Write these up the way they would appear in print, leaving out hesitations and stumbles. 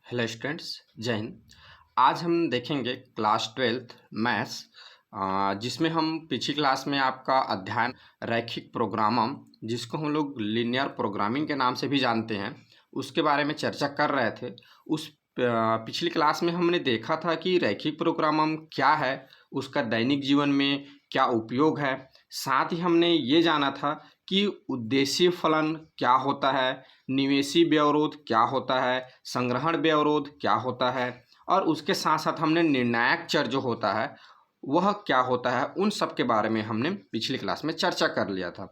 Hello students, जय हिंद। आज हम देखेंगे क्लास 12th मैथ्स, जिसमें हम पिछली क्लास में आपका अध्ययन रैखिक प्रोग्रामम, जिसको हम लोग लीनियर प्रोग्रामिंग के नाम से भी जानते हैं, उसके बारे में चर्चा कर रहे थे। पिछली क्लास में हमने देखा था कि रैखिक प्रोग्रामम क्या है, उसका दैनिक जीवन में क्या उपयोग है। साथ ही हमने ये जाना था कि उद्देश्य फलन क्या होता है, निवेशी व्यवरोध क्या होता है, संग्रहण व्यवरोध क्या होता है, और उसके साथ साथ हमने निर्णायक चर जो होता है वह क्या होता है। उन सब के बारे में हमने पिछली क्लास में चर्चा कर लिया था।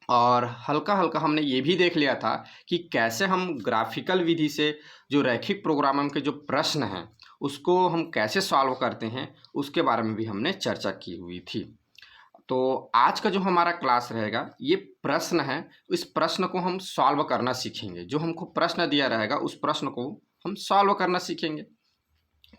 और हल्का हल्का हमने ये भी देख लिया था कि कैसे हम ग्राफिकल विधि से जो रैखिक प्रोग्रामम के जो प्रश्न हैं उसको हम कैसे सॉल्व करते हैं, उसके बारे में भी हमने चर्चा की हुई थी। तो आज का जो हमारा क्लास रहेगा ये प्रश्न है, इस प्रश्न को हम सॉल्व करना सीखेंगे। जो हमको प्रश्न दिया रहेगा उस प्रश्न को हम सॉल्व करना सीखेंगे।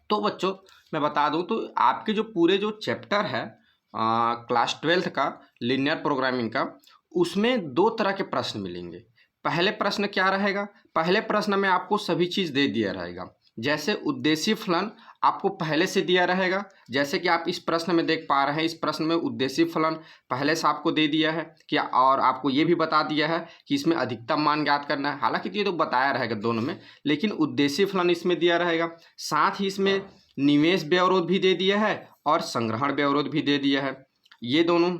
तो बच्चों, मैं बता दूं तो आपके जो पूरे जो चैप्टर है क्लास 12th का लीनियर प्रोग्रामिंग का, उसमें दो तरह के प्रश्न मिलेंगे। पहले प्रश्न क्या रहेगा, पहले प्रश्न में आपको सभी चीज़ दे दिया रहेगा। जैसे उद्देश्य फलन आपको पहले से दिया रहेगा, जैसे कि आप इस प्रश्न में देख पा रहे हैं। इस प्रश्न में उद्देश्य फलन पहले से आपको दे दिया है कि, और आपको ये भी बता दिया है कि इसमें अधिकतम मान ज्ञात करना है। हालांकि ये तो बताया रहेगा दोनों में, लेकिन उद्देश्य फलन इसमें दिया रहेगा। साथ ही इसमें निवेश व्यवरोध भी दे दिया है और संग्रहण व्यवरोध भी दे दिया है। ये दोनों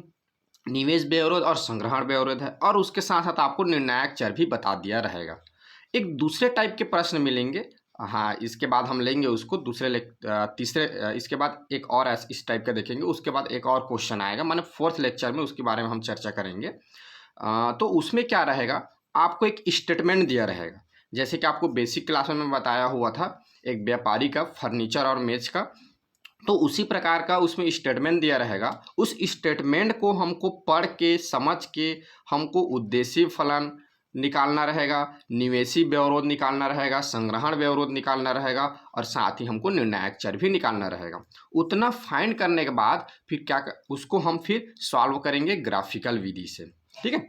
निवेश व्यवरोध और संग्रहण व्यवरोध है, और उसके साथ साथ आपको निर्णायक चर भी बता दिया रहेगा। एक दूसरे टाइप के प्रश्न मिलेंगे। हाँ, इसके बाद हम लेंगे उसको तीसरे, इसके बाद एक और इस टाइप का देखेंगे। उसके बाद एक और क्वेश्चन आएगा, माने फोर्थ लेक्चर में उसके बारे में हम चर्चा करेंगे। तो उसमें क्या रहेगा, आपको एक स्टेटमेंट दिया रहेगा। जैसे कि आपको बेसिक क्लास में बताया हुआ था एक व्यापारी का फर्नीचर और मेज का, तो उसी प्रकार का उसमें स्टेटमेंट दिया रहेगा। उस स्टेटमेंट को हमको पढ़ के समझ के हमको उद्देश्य फलन निकालना रहेगा, निवेशी व्यवरोध निकालना रहेगा, संग्रहण व्यवरोध निकालना रहेगा, और साथ ही हमको निर्णायक चर भी निकालना रहेगा। उतना फाइंड करने के बाद फिर उसको हम फिर सॉल्व करेंगे ग्राफिकल विधि से। ठीक है।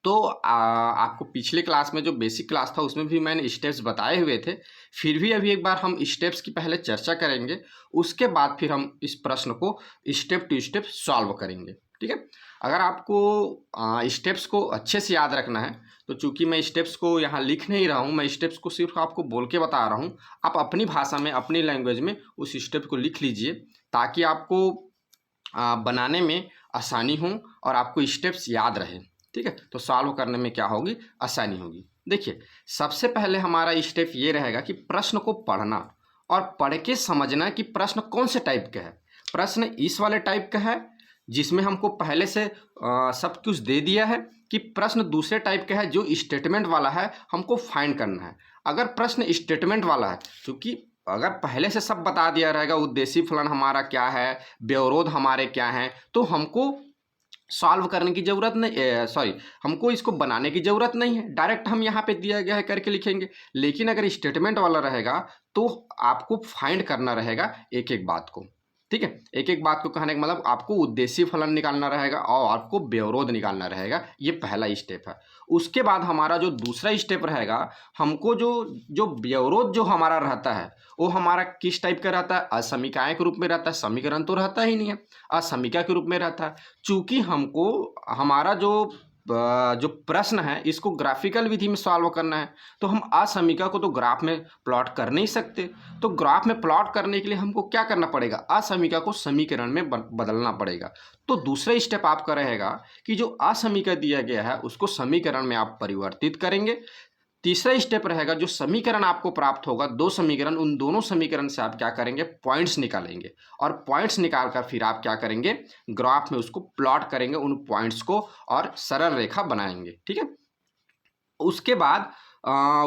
तो आपको पिछले क्लास में जो बेसिक क्लास था उसमें भी मैंने स्टेप्स बताए हुए थे। फिर भी अभी एक बार हम स्टेप्स की पहले चर्चा करेंगे, उसके बाद फिर हम इस प्रश्न को स्टेप टू स्टेप सॉल्व करेंगे। ठीक है। अगर आपको स्टेप्स को अच्छे से याद रखना है, तो चूंकि मैं स्टेप्स को यहाँ लिख नहीं रहा हूँ, मैं स्टेप्स को सिर्फ आपको बोल के बता रहा हूँ। आप अपनी भाषा में, अपनी लैंग्वेज में उस स्टेप को लिख लीजिए, ताकि आपको बनाने में आसानी हो और आपको स्टेप्स याद रहे। ठीक है। तो सॉल्व करने में क्या होगी, आसानी होगी। देखिए, सबसे पहले हमारा स्टेप ये रहेगा कि प्रश्न को पढ़ना और पढ़ के समझना कि प्रश्न कौन से टाइप का है। प्रश्न इस वाले टाइप का है जिसमें हमको पहले से सब कुछ दे दिया है, कि प्रश्न दूसरे टाइप का है जो स्टेटमेंट वाला है, हमको फाइंड करना है। अगर प्रश्न स्टेटमेंट वाला है, क्योंकि अगर पहले से सब बता दिया रहेगा उद्देश्य फलन हमारा क्या है, व्यवरोध हमारे क्या हैं, तो हमको सॉल्व करने की ज़रूरत नहीं, हमको इसको बनाने की ज़रूरत नहीं है। डायरेक्ट हम यहाँ पे दिया गया है करके लिखेंगे। लेकिन अगर स्टेटमेंट वाला रहेगा तो आपको फाइंड करना रहेगा एक एक बात को। ठीक है। एक एक बात को कहने का मतलब आपको उद्देश्य फलन निकालना रहेगा और आपको व्यवरोध निकालना रहेगा। ये पहला स्टेप है। उसके बाद हमारा जो दूसरा स्टेप रहेगा, हमको जो जो व्यवरोध जो हमारा रहता है वो हमारा किस टाइप का रहता है, असमीकाय के रूप में रहता है। समीकरण तो रहता ही नहीं है, असमीका के रूप में रहता है। चूंकि हमको हमारा जो प्रश्न है इसको ग्राफिकल विधि में सॉल्व करना है, तो हम असमीका को तो ग्राफ में प्लॉट कर नहीं सकते। तो ग्राफ में प्लॉट करने के लिए हमको क्या करना पड़ेगा, असमीका को समीकरण में बदलना पड़ेगा। तो दूसरा स्टेप आपका रहेगा कि जो असमीका दिया गया है उसको समीकरण में आप परिवर्तित करेंगे। तीसरा स्टेप रहेगा, जो समीकरण आपको प्राप्त होगा, दो समीकरण, उन दोनों समीकरण से आप क्या करेंगे, पॉइंट्स निकालेंगे। और पॉइंट्स निकालकर फिर आप क्या करेंगे, ग्राफ में उसको प्लॉट करेंगे उन पॉइंट्स को, और सरल रेखा बनाएंगे। ठीक है। उसके बाद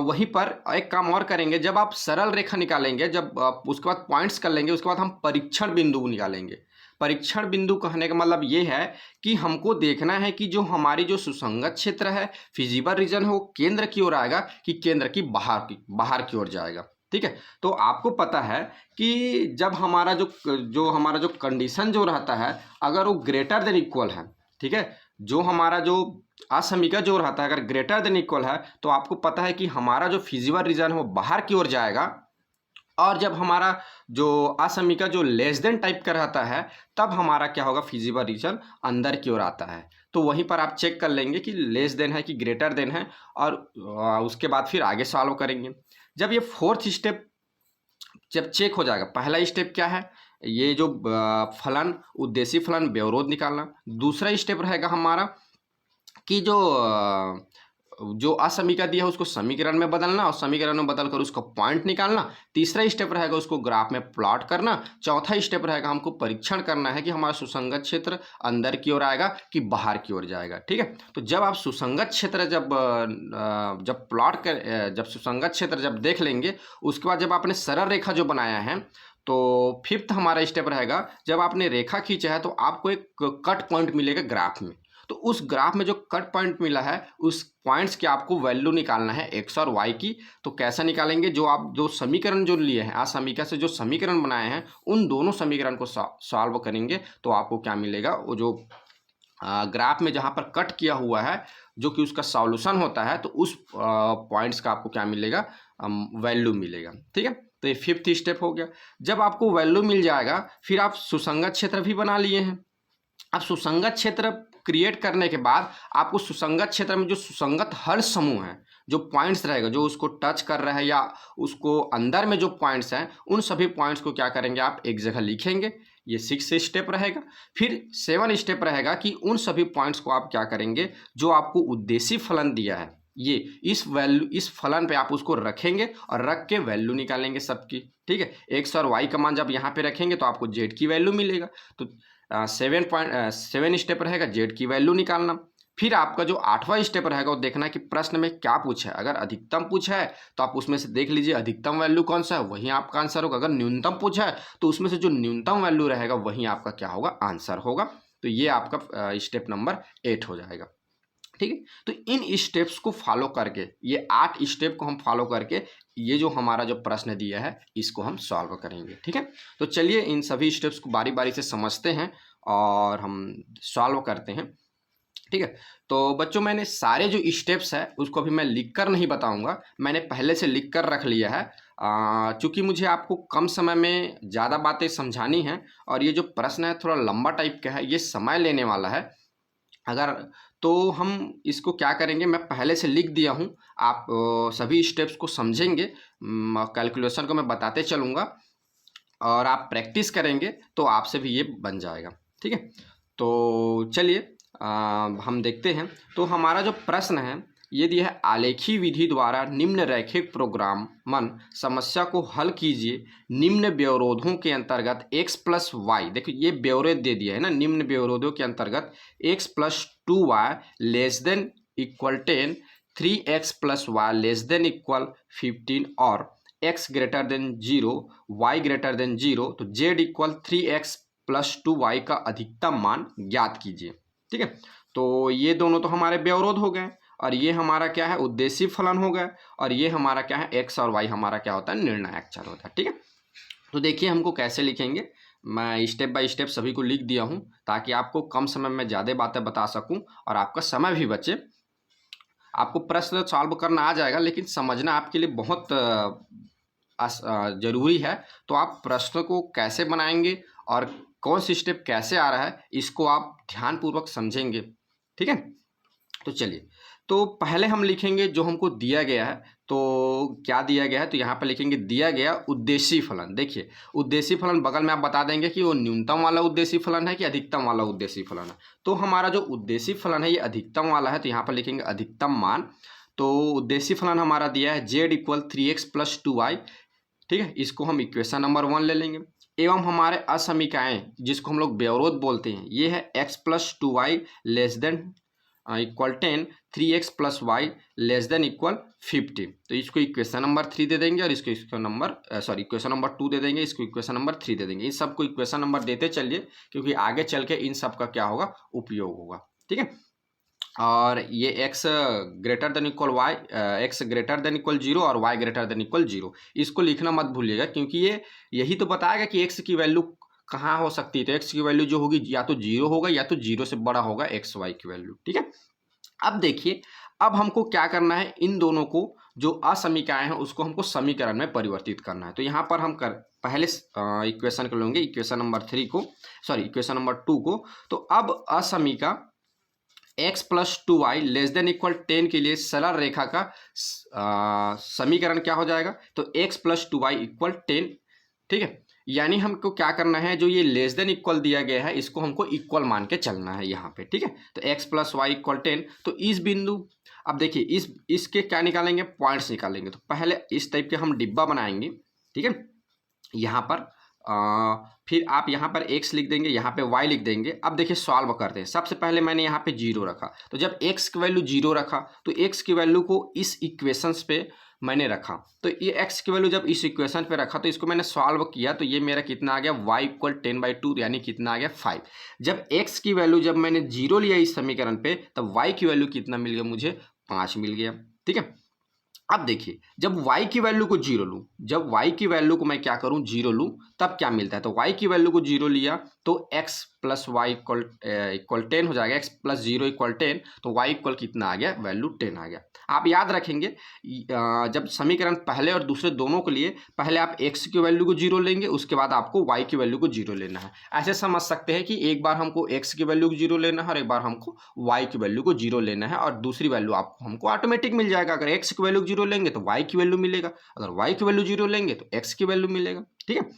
वहीं पर एक काम और करेंगे। जब आप सरल रेखा निकालेंगे, जब उसके बाद पॉइंट्स कर लेंगे, उसके बाद हम परीक्षण बिंदु निकालेंगे। परीक्षण बिंदु कहने का मतलब ये है कि हमको देखना है कि जो हमारी जो सुसंगत क्षेत्र है, फिजिबल रीजन है, वो केंद्र की ओर आएगा कि केंद्र की बाहर की ओर जाएगा। ठीक है। तो आपको पता है कि जब हमारा जो हमारा जो कंडीशन जो रहता है, अगर वो ग्रेटर देन इक्वल है, ठीक है, जो हमारा जो असमीका जो रहता है अगर ग्रेटर देन इक्वल है तो आपको पता है कि हमारा जो फिजिबल रीजन है वो बाहर की ओर जाएगा, और जब हमारा जो असमीका जो लेस देन टाइप का रहता है तब हमारा क्या होगा, फिजिबल रीजन अंदर की ओर आता है। तो वहीं पर आप चेक कर लेंगे कि लेस देन है कि ग्रेटर देन है, और उसके बाद फिर आगे सॉल्व करेंगे। जब ये फोर्थ स्टेप जब चेक हो जाएगा, पहला स्टेप क्या है, ये जो फलन उद्देश्य फलन व्यवरोध निकालना। दूसरा स्टेप रहेगा हमारा कि जो असमीका दिया है उसको समीकरण में बदलना, और समीकरण में बदलकर उसका पॉइंट निकालना। तीसरा स्टेप रहेगा उसको ग्राफ में प्लॉट करना। चौथा स्टेप रहेगा हमको परीक्षण करना है कि हमारा सुसंगत क्षेत्र अंदर की ओर आएगा कि बाहर की ओर जाएगा। ठीक है, तो जब आप सुसंगत क्षेत्र जब सुसंगत क्षेत्र जब देख लेंगे, उसके बाद जब आपने सरल रेखा जो बनाया है, तो फिफ्थ हमारा स्टेप रहेगा, जब आपने रेखा खींचा है तो आपको एक कट पॉइंट मिलेगा ग्राफ में। तो उस ग्राफ में जो कट पॉइंट मिला है उस पॉइंट्स की आपको वैल्यू निकालना है एक्स और वाई की। तो कैसा निकालेंगे, जो समीकरण जो लिए हैं असमीका से जो समीकरण बनाए हैं उन दोनों समीकरण को सॉल्व करेंगे तो आपको क्या मिलेगा, वो जो ग्राफ में जहाँ पर कट किया हुआ है जो कि उसका सॉल्यूशन होता है, तो उस पॉइंट्स का आपको क्या मिलेगा, वैल्यू मिलेगा। ठीक है, तो ये फिफ्थ स्टेप हो गया। जब आपको वैल्यू मिल जाएगा फिर आप सुसंगत क्षेत्र भी बना लिए हैं। अब सुसंगत क्षेत्र क्रिएट करने के बाद आपको सुसंगत क्षेत्र में जो सुसंगत हर समूह है, जो पॉइंट्स रहेगा जो उसको टच कर रहा है या उसको अंदर में जो पॉइंट्स हैं उन सभी पॉइंट्स को क्या करेंगे, आप एक जगह लिखेंगे। ये 6 स्टेप रहेगा। फिर 7 स्टेप रहेगा कि उन सभी पॉइंट्स को आप क्या करेंगे, जो आपको उद्देश्य फलन दिया है ये इस फलन पे आप उसको रखेंगे और रख के वैल्यू निकालेंगे सबकी। ठीक है, एक्स और वाई का मान जब यहाँ पे रखेंगे तो आपको जेड की वैल्यू मिलेगा। तो 7 स्टेप रहेगा जेड की वैल्यू निकालना। फिर आपका जो 8वां स्टेप रहेगा वो देखना है कि प्रश्न में क्या पूछा है। अगर अधिकतम पूछा है तो आप उसमें से देख लीजिए अधिकतम वैल्यू कौन सा है, वही आपका आंसर होगा। अगर न्यूनतम पूछा है तो उसमें से जो न्यूनतम वैल्यू रहेगा वही आपका क्या होगा, आंसर होगा। तो ये आपका स्टेप नंबर 8 हो जाएगा। ठीक है, तो इन स्टेप्स को फॉलो करके, ये 8 स्टेप को हम फॉलो करके ये जो हमारा जो प्रश्न दिया है इसको हम सॉल्व करेंगे। ठीक है, तो चलिए इन सभी स्टेप्स को बारी बारी से समझते हैं और हम सॉल्व करते हैं। ठीक है, तो बच्चों मैंने सारे जो स्टेप्स है उसको अभी मैं लिख कर नहीं बताऊंगा, मैंने पहले से लिख कर रख लिया है। चूँकि मुझे आपको कम समय में ज़्यादा बातें समझानी हैं और ये जो प्रश्न है थोड़ा लंबा टाइप का है, ये समय लेने वाला है। अगर तो हम इसको क्या करेंगे, मैं पहले से लिख दिया हूँ, आप सभी स्टेप्स को समझेंगे, कैलकुलेशन को मैं बताते चलूँगा और आप प्रैक्टिस करेंगे तो आपसे भी ये बन जाएगा। ठीक है, तो चलिए हम देखते हैं। तो हमारा जो प्रश्न है ये दिया है, आलेखी विधि द्वारा निम्न रैखिक प्रोग्रामन समस्या को हल कीजिए निम्न व्यवरोधों के अंतर्गत x प्लस वाई। देखिए ये व्यवरोध दे दिया है ना, निम्न व्यवरोधों के अंतर्गत x plus 2y less than equal 10, 3x plus Y less than equal 15 और x greater than 0, y greater than 0, तो z equal 3x plus 2y का अधिकतम मान ज्ञात कीजिए। ठीक है, तो ये दोनों तो हमारे व्यवरोध हो गए और ये हमारा क्या है, उद्देश्य फलन हो गया, और ये हमारा क्या है, एक्स और वाई हमारा क्या होता है, निर्णायक चर होता है। ठीक है, तो देखिए हमको कैसे लिखेंगे, मैं स्टेप बाय स्टेप सभी को लिख दिया हूँ ताकि आपको कम समय में ज़्यादा बातें बता सकूँ और आपका समय भी बचे। आपको प्रश्न सॉल्व करना आ जाएगा लेकिन समझना आपके लिए बहुत ज़रूरी है। तो आप प्रश्न को कैसे बनाएंगे और कौन सी स्टेप कैसे आ रहा है इसको आप ध्यानपूर्वक समझेंगे। ठीक है, तो चलिए, तो पहले हम लिखेंगे जो हमको दिया गया है। तो क्या दिया गया है, तो यहाँ पर लिखेंगे दिया गया उद्देश्य फलन। देखिए उद्देश्य फलन बगल में आप बता देंगे कि वो न्यूनतम वाला उद्देश्य फलन है कि अधिकतम वाला उद्देश्य फलन है। तो हमारा जो उद्देश्य फलन है ये अधिकतम वाला है, तो यहाँ पर लिखेंगे अधिकतम मान। तो उद्देश्य फलन हमारा दिया है z equal 3x plus 2y। ठीक है, इसको हम इक्वेशन नंबर 1 ले लेंगे। एवं हमारे असमीकाएँ जिसको हम लोग व्यवरोध बोलते हैं, ये है x plus 2y less than equal 10, 3x plus Y less than equal 50। तो इसको इक्वेशन नंबर 3 दे देंगे और इसको इक्वेशन नंबर 2 दे देंगे, इसको इक्वेशन नंबर 3 दे देंगे। इन सबको इक्वेशन नंबर देते चलिए क्योंकि आगे चल के इन सब का क्या होगा, उपयोग होगा। ठीक है, और ये x greater than equal Y, x greater than equal 0 और y ग्रेटर देन इक्वल 0, इसको लिखना मत भूलिएगा क्योंकि ये यही तो बताएगा कि x की वैल्यू कहाँ हो सकती है, तो एक्स की वैल्यू जो होगी या तो जीरो होगा या तो जीरो से बड़ा होगा एक्स वाई की वैल्यू। ठीक है, अब देखिए, अब हमको क्या करना है, इन दोनों को जो असमीकाएं हैं उसको हमको समीकरण में परिवर्तित करना है। तो यहाँ पर हम कर पहले इक्वेशन को लेंगे, इक्वेशन नंबर 3 को, सॉरी इक्वेशन नंबर 2 को। तो अब असमीका x plus 2y less than equal 10 के लिए सरल रेखा का समीकरण क्या हो जाएगा, तो x प्लस 2y इक्वल 10। ठीक है, यानी हमको क्या करना है, जो ये लेस देन इक्वल दिया गया है इसको हमको इक्वल मान के चलना है यहाँ पे। ठीक है, तो x प्लस वाई इक्वल 10, तो इस बिंदु, अब देखिए इसके क्या निकालेंगे, पॉइंट्स निकालेंगे। तो पहले इस टाइप के हम डिब्बा बनाएंगे। ठीक है, यहाँ पर फिर आप यहाँ पर x लिख देंगे, यहाँ पे y लिख देंगे। अब देखिए सॉल्व करते हैं। सबसे पहले मैंने यहाँ पे जीरो रखा, तो जब x की वैल्यू जीरो रखा तो x की वैल्यू को इस इक्वेशंस पे मैंने रखा। तो ये x की वैल्यू जब इस इक्वेशन पे रखा तो इसको मैंने सॉल्व किया, तो ये मेरा कितना आ गया, y इक्वल 10/2, यानी कितना आ गया 5। जब x की वैल्यू जब मैंने जीरो लिया इस समीकरण पे, तब y की वैल्यू कितना मिल गया मुझे, 5 मिल गया। ठीक है, अब देखिए, जब y की वैल्यू को जीरो लूँ, जब y की वैल्यू को मैं क्या करूँ, जीरो लूँ, तब क्या मिलता है, तो y की वैल्यू को जीरो लिया तो x प्लस वाई इक्वल 10 हो जाएगा, x प्लस जीरो इक्वल 10, तो y इक्वल कितना आ गया, वैल्यू 10 आ गया। आप याद रखेंगे, जब समीकरण पहले और दूसरे दोनों के लिए पहले आप x की वैल्यू को जीरो लेंगे, उसके बाद आपको y की वैल्यू को जीरो लेना है। ऐसे समझ सकते हैं कि एक बार हमको x की वैल्यू को जीरो लेना है और एक बार हमको y की वैल्यू को जीरो लेना है, और दूसरी वैल्यू आपको हमको ऑटोमेटिक मिल जाएगा। अगर x की वैल्यू जीरो लेंगे तो y की वैल्यू मिलेगा, अगर y की वैल्यू जीरो लेंगे तो x की वैल्यू मिलेगा। ठीक है,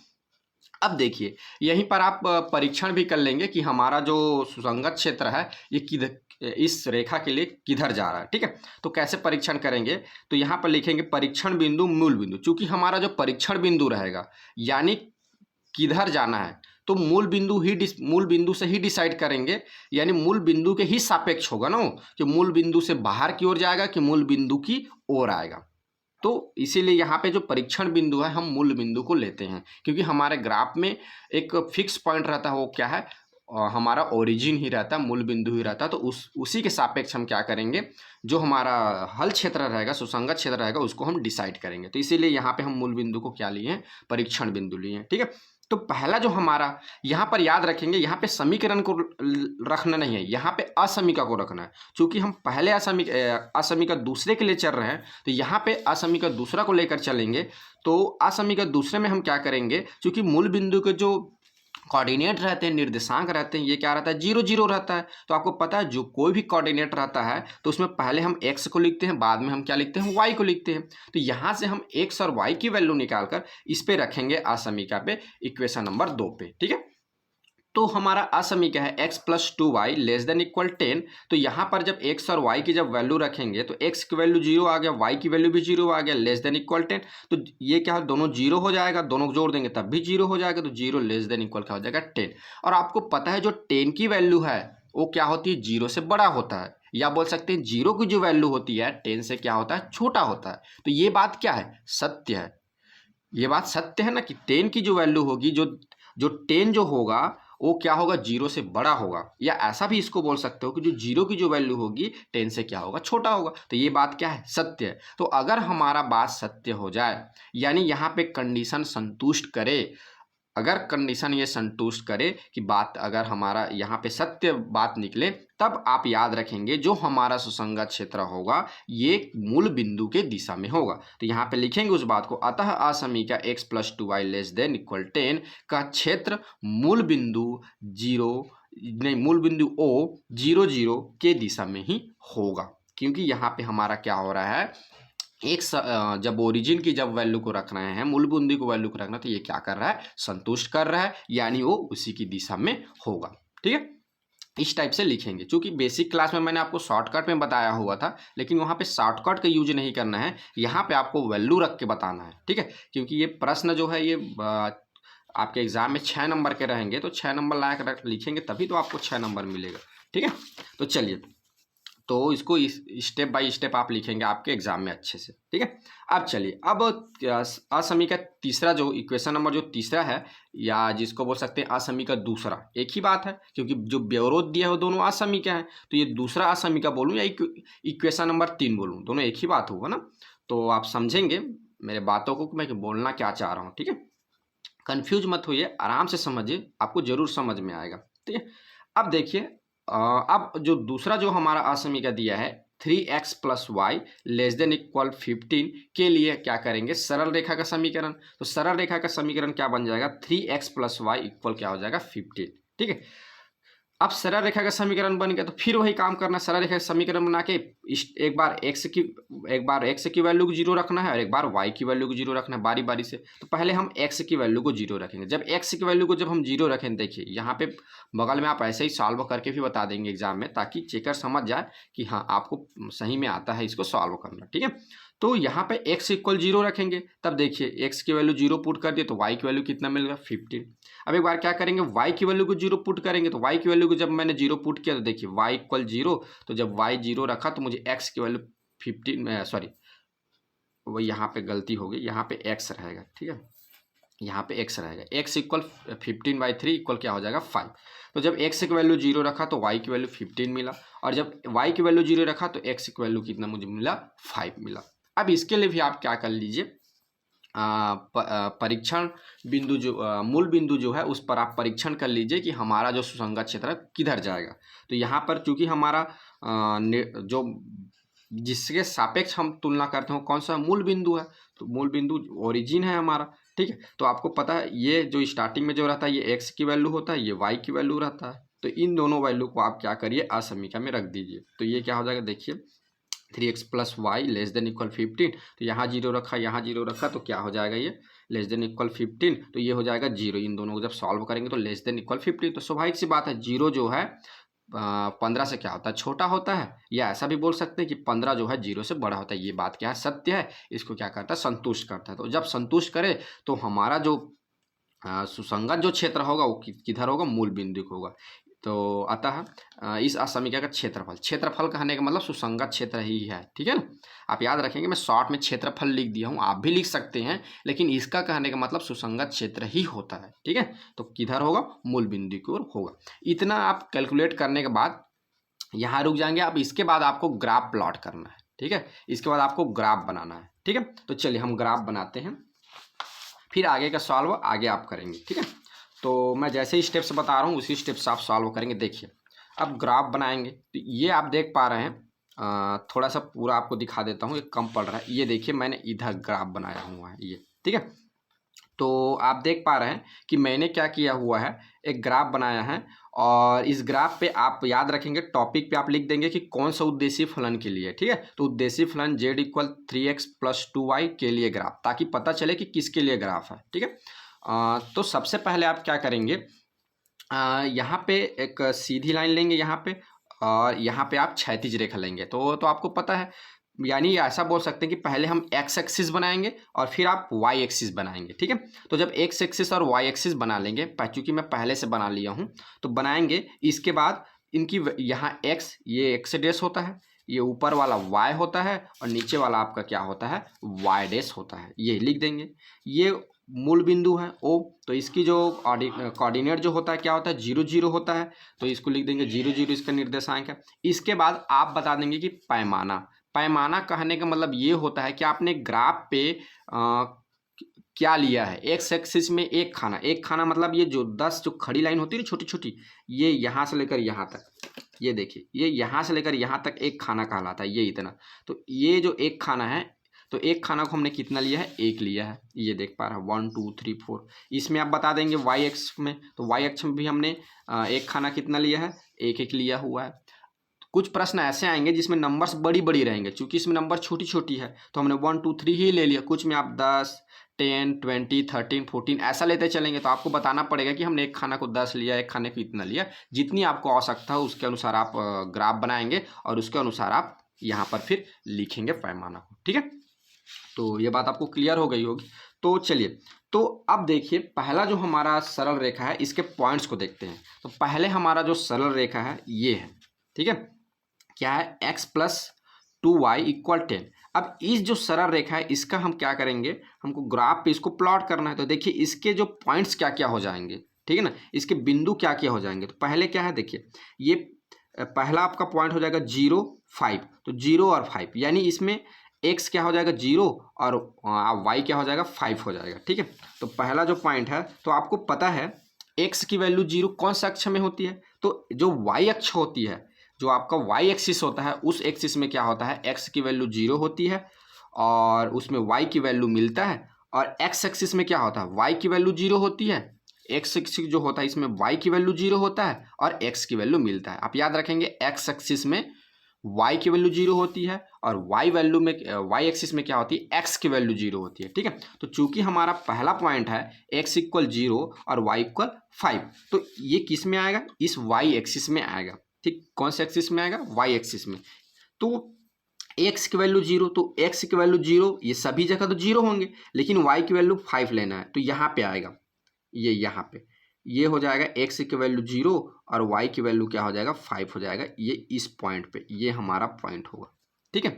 अब देखिए यहीं पर आप परीक्षण भी कर लेंगे कि हमारा जो सुसंगत क्षेत्र है ये किधर, इस रेखा के लिए किधर जा रहा है। ठीक है, तो कैसे परीक्षण करेंगे, तो यहाँ पर लिखेंगे परीक्षण बिंदु मूल बिंदु। चूंकि हमारा जो परीक्षण बिंदु रहेगा, यानी किधर जाना है, तो मूल बिंदु से ही डिसाइड करेंगे, यानी मूल बिंदु के ही सापेक्ष होगा ना, कि मूल बिंदु से बाहर की ओर जाएगा कि मूल बिंदु की ओर आएगा। तो इसीलिए यहाँ पे जो परीक्षण बिंदु है हम मूल बिंदु को लेते हैं, क्योंकि हमारे ग्राफ में एक फिक्स पॉइंट रहता है, वो क्या है, हमारा ओरिजिन ही रहता है, मूल बिंदु ही रहता है। तो उसी के सापेक्ष हम क्या करेंगे, जो हमारा हल क्षेत्र रहेगा, सुसंगत क्षेत्र रहेगा, उसको हम डिसाइड करेंगे। तो इसीलिए यहाँ पे हम मूल बिंदु को क्या लिए हैं, परीक्षण बिंदु लिए हैं। ठीक है, तो पहला जो हमारा यहाँ पर याद रखेंगे, यहाँ पे समीकरण को रखना नहीं है, यहाँ पे असमीका को रखना है। क्योंकि हम पहले असमीका दूसरे के लिए चल रहे हैं, तो यहाँ पे असमीका दूसरा को लेकर चलेंगे। तो असमीका दूसरे में हम क्या करेंगे, क्योंकि मूल बिंदु के जो कोऑर्डिनेट रहते हैं, निर्देशांक रहते हैं, ये क्या रहता है, 0 0 रहता है। तो आपको पता है जो कोई भी कोऑर्डिनेट रहता है तो उसमें पहले हम x को लिखते हैं, बाद में हम क्या लिखते हैं, y को लिखते हैं। तो यहाँ से हम x और y की वैल्यू निकालकर इस पे रखेंगे असमीका पे, इक्वेशन नंबर 2 पे। ठीक है, तो हमारा असमीका है x plus 2y less than equal 10। तो यहाँ पर जब x और y की जब वैल्यू रखेंगे तो x की वैल्यू 0 आ गया, y की वैल्यू भी 0 आ गया, लेस देन इक्वल 10। तो ये क्या है, दोनों 0 हो जाएगा, दोनों जोड़ देंगे तब भी 0 हो जाएगा, तो 0 लेस देन इक्वल क्या हो जाएगा, 10। और आपको पता है जो 10 की वैल्यू है वो क्या होती है, 0 से बड़ा होता है, या बोल सकते हैं 0 की जो वैल्यू होती है 10 से क्या होता है, छोटा होता है। तो ये बात क्या है, सत्य है। ये बात सत्य है ना, कि 10 की जो वैल्यू होगी, जो 10 जो होगा वो क्या होगा, 0 से बड़ा होगा। या ऐसा भी इसको बोल सकते हो कि जो 0 की जो वैल्यू होगी 10 से क्या होगा, छोटा होगा। तो ये बात क्या है, सत्य है। तो अगर हमारा बात सत्य हो जाए, यानी यहाँ पे कंडीशन संतुष्ट करे, अगर कंडीशन ये संतुष्ट करे कि बात अगर हमारा यहाँ पे सत्य बात निकले, तब आप याद रखेंगे जो हमारा सुसंगत क्षेत्र होगा ये मूल बिंदु के दिशा में होगा। तो यहाँ पे लिखेंगे उस बात को, अतः असमीका x plus 2y less than equal 10 का क्षेत्र मूल बिंदु मूल बिंदु O 0 0 के दिशा में ही होगा। क्योंकि यहाँ पे हमारा क्या हो रहा है, जब ओरिजिन की जब वैल्यू को रख रहे हैं, मूल बिंदु को वैल्यू को रखना, तो ये क्या कर रहा है, संतुष्ट कर रहा है, यानी वो उसी की दिशा में होगा। ठीक है, इस टाइप से लिखेंगे। क्योंकि बेसिक क्लास में मैंने आपको शॉर्टकट में बताया हुआ था, लेकिन वहाँ पे शॉर्टकट का यूज नहीं करना है, यहाँ पे आपको वैल्यू रख के बताना है। ठीक है, क्योंकि ये प्रश्न जो है ये आपके एग्जाम में 6 नंबर के रहेंगे, तो 6 नंबर लायक लिखेंगे तभी तो आपको 6 नंबर मिलेगा। ठीक है, तो चलिए, तो इसको स्टेप बाय स्टेप आप लिखेंगे आपके एग्जाम में अच्छे से। ठीक है, अब चलिए, अब असमीका तीसरा जो इक्वेशन नंबर जो तीसरा है, या जिसको बोल सकते हैं असमीका दूसरा, एक ही बात है, क्योंकि जो व्यवरोध दिया है वो दोनों असमीका है। तो ये दूसरा असमीका बोलूँ या इक्वेशन नंबर 3 बोलूँ, दोनों एक ही बात होगा ना। तो आप समझेंगे मेरे बातों को कि मैं बोलना क्या चाह रहा हूँ। ठीक है, कंफ्यूज मत होइए, आराम से समझिए, आपको जरूर समझ में आएगा। ठीक है, अब देखिए अब जो दूसरा जो हमारा असमीका दिया है 3x plus Y less than equal 15 के लिए क्या करेंगे, सरल रेखा का समीकरण। तो सरल रेखा का समीकरण क्या बन जाएगा, 3x प्लस वाई इक्वल क्या हो जाएगा 15। ठीक है, अब सरल रेखा का समीकरण बन गया तो फिर वही काम करना, सरल रेखा का समीकरण बना के एक बार x की वैल्यू को जीरो रखना है और एक बार y की वैल्यू को जीरो रखना है बारी बारी से। तो पहले हम x की वैल्यू को जीरो रखेंगे। जब x की वैल्यू को जब हम जीरो रखें, देखिए यहाँ पे बगल में आप ऐसे ही सॉल्व करके भी बता देंगे एग्जाम में, ताकि चेकर समझ जाए कि हाँ आपको सही में आता है इसको सॉल्व करना। ठीक है, तो यहाँ पे x इक्वल जीरो रखेंगे, तब देखिए x की वैल्यू जीरो पुट कर दिए तो y की वैल्यू कितना मिलेगा 15। अब एक बार क्या करेंगे, y की वैल्यू को जीरो पुट करेंगे, तो y की वैल्यू को जब मैंने जीरो पुट किया तो देखिए y इक्वल जीरो, तो जब y जीरो रखा तो मुझे x की वैल्यू 15 सॉरी वो यहाँ पे गलती हो गई, यहाँ पे x रहेगा। ठीक है, यहाँ पे x रहेगा, x इक्वल 15/3 इक्वल क्या हो जाएगा 5। तो जब x की वैल्यू जीरो रखा तो y की वैल्यू 15 मिला, और जब y की वैल्यू जीरो रखा तो x की वैल्यू कितना मुझे मिला 5 मिला। अब इसके लिए भी आप क्या कर लीजिए, परीक्षण बिंदु जो मूल बिंदु जो है उस पर आप परीक्षण कर लीजिए कि हमारा जो सुसंगत क्षेत्र किधर जाएगा। तो यहाँ पर चूंकि हमारा जो जिसके सापेक्ष हम तुलना करते हो कौन सा मूल बिंदु है, तो मूल बिंदु ओरिजिन है हमारा। ठीक है, तो आपको पता है ये जो स्टार्टिंग में जो रहता है ये x की वैल्यू होता है, ये y की वैल्यू रहता है। तो इन दोनों वैल्यू को आप क्या करिए, असमीका में रख दीजिए। तो ये क्या हो जाएगा, देखिए 3x plus Y less than equal 15, तो यहाँ जीरो रखा यहाँ जीरो रखा तो क्या हो जाएगा, ये लेस देन इक्वल 15, तो ये हो जाएगा जीरो। इन दोनों को जब सॉल्व करेंगे तो लेस देन इक्वल 15, तो स्वाभाविक सी बात है जीरो जो है 15 से क्या होता है, छोटा होता है, या ऐसा भी बोल सकते हैं कि 15 जो है जीरो से बड़ा होता है। ये बात क्या है, सत्य है, इसको क्या करता है, संतुष्ट करता है। तो जब संतुष्ट करे तो हमारा जो सुसंगत जो क्षेत्र होगा वो किधर होगा, मूल बिंदु को होगा। तो अतः इस असमीका का क्षेत्रफल कहने का मतलब सुसंगत क्षेत्र ही है। ठीक है ना, आप याद रखेंगे, मैं शॉर्ट में क्षेत्रफल लिख दिया हूँ, आप भी लिख सकते हैं, लेकिन इसका कहने का मतलब सुसंगत क्षेत्र ही होता है। ठीक है, तो किधर होगा, मूल बिंदु की ओर होगा। इतना आप कैलकुलेट करने के बाद यहाँ रुक जाएंगे। अब इसके बाद आपको ग्राफ प्लॉट करना है। ठीक है, इसके बाद आपको ग्राफ बनाना है। ठीक है, तो चलिए हम ग्राफ बनाते हैं, फिर आगे का सॉल्व आगे आप करेंगे। ठीक है, तो मैं जैसे ही स्टेप्स बता रहा हूँ उसी स्टेप से आप सॉल्व करेंगे। देखिए अब ग्राफ बनाएंगे, तो ये आप देख पा रहे हैं, थोड़ा सा पूरा आपको दिखा देता हूँ, ये कम पड़ रहा है। ये देखिए मैंने इधर ग्राफ बनाया हुआ है ये। ठीक है, तो आप देख पा रहे हैं कि मैंने क्या किया हुआ है, एक ग्राफ बनाया है, और इस ग्राफ पे आप याद रखेंगे, टॉपिक पे आप लिख देंगे कि कौन सा उद्देश्य फलन के लिए। ठीक है, तो उद्देश्य फलन z equal 3x plus 2y के लिए ग्राफ, ताकि पता चले कि किसके लिए ग्राफ है। ठीक है, तो सबसे पहले आप क्या करेंगे, यहाँ पे एक सीधी लाइन लेंगे यहाँ पे, और यहाँ पे आप क्षैतिज रेखा लेंगे। तो आपको पता है, यानी ऐसा बोल सकते हैं कि पहले हम x एक्सिस बनाएंगे और फिर आप y एक्सिस बनाएंगे। ठीक है, तो जब x एक्सिस और y एक्सिस बना लेंगे, चूंकि मैं पहले से बना लिया हूँ तो बनाएंगे, इसके बाद इनकी यहाँ x, ये x डैश होता है, ये ऊपर वाला y होता है, और नीचे वाला आपका क्या होता है, y डैश होता है। ये लिख देंगे, ये मूल बिंदु है O, तो इसकी जो कोऑर्डिनेट जो होता है क्या होता है, 0 0 होता है, तो इसको लिख देंगे 0 0, इसका निर्देशांक है। इसके बाद आप बता देंगे कि पैमाना कहने का मतलब ये होता है कि आपने ग्राफ पे क्या लिया है, एक्स एक्सिस में एक खाना मतलब ये जो 10 जो खड़ी लाइन होती है ना छोटी छोटी, ये यहाँ से लेकर यहाँ तक, ये देखिए ये यहाँ से लेकर यहाँ तक एक खाना कहलाता है, ये इतना। तो ये जो एक खाना है, तो एक खाना को हमने कितना लिया है, एक लिया है, ये देख पा रहा है 1 2 3 4। इसमें आप बता देंगे वाई एक्स में, तो वाई एक्स में भी हमने एक खाना कितना लिया है, एक एक लिया हुआ है। कुछ प्रश्न ऐसे आएंगे जिसमें नंबर्स बड़ी बड़ी रहेंगे, क्योंकि इसमें नंबर छोटी छोटी है तो हमने 1 2 3 ही ले लिया। कुछ में आप 10 10 20 13 14 ऐसा लेते चलेंगे, तो आपको बताना पड़ेगा कि हमने एक खाना को 10 लिया, एक खाने को इतना लिया। जितनी आपको आवश्यकता हो उसके अनुसार आप ग्राफ बनाएंगे, और उसके अनुसार आप यहाँ पर फिर लिखेंगे पैमाना को। ठीक है, तो ये बात आपको क्लियर हो गई होगी। तो चलिए, तो अब देखिए पहला जो हमारा सरल रेखा है, इसके पॉइंट्स को देखते हैं। तो पहले हमारा जो सरल रेखा है ये है। ठीक है, क्या है, x प्लस 2y इक्वल 10। अब इस जो सरल रेखा है इसका हम क्या करेंगे, हमको ग्राफ पे इसको प्लॉट करना है। तो देखिए इसके जो पॉइंट्स क्या क्या हो जाएंगे, ठीक है ना, इसके बिंदु क्या क्या हो जाएंगे। तो पहले क्या है, देखिए ये पहला आपका पॉइंट हो जाएगा 0 5, तो 0 और 5, यानी इसमें एक्स क्या हो जाएगा 0 और वाई क्या हो जाएगा 5 हो जाएगा। ठीक है, तो पहला जो पॉइंट है, तो आपको पता है एक्स की वैल्यू 0 कौन सा अक्ष में होती है, तो जो वाई अक्ष होती है, जो आपका वाई एक्सिस होता है, उस एक्सिस में क्या होता है, एक्स की वैल्यू 0 होती है और उसमें वाई की वैल्यू मिलता है। और एक्स एक्सिस में क्या होता है, वाई की वैल्यू 0 होती है, एक्स एक्सिस जो होता है इसमें वाई की वैल्यू 0 होता है और एक्स की वैल्यू मिलता है। आप याद रखेंगे एक्स एक्सिस में y की वैल्यू 0 होती है और y वैल्यू में y एक्सिस में क्या होती है, x की वैल्यू 0 होती है। ठीक है, तो चूंकि हमारा पहला पॉइंट है x इक्वल 0 और y इक्वल 5, तो ये किस में आएगा, इस y एक्सिस में आएगा। ठीक, कौन से एक्सिस में आएगा, y एक्सिस में। तो x की वैल्यू 0, तो x की वैल्यू 0, ये सभी जगह तो 0 होंगे, लेकिन y की वैल्यू 5 लेना है, तो यहाँ पे आएगा, ये यहाँ पे ये हो जाएगा x की वैल्यू 0 और y की वैल्यू क्या हो जाएगा 5 हो जाएगा, ये इस पॉइंट पे, ये हमारा पॉइंट होगा। ठीक है,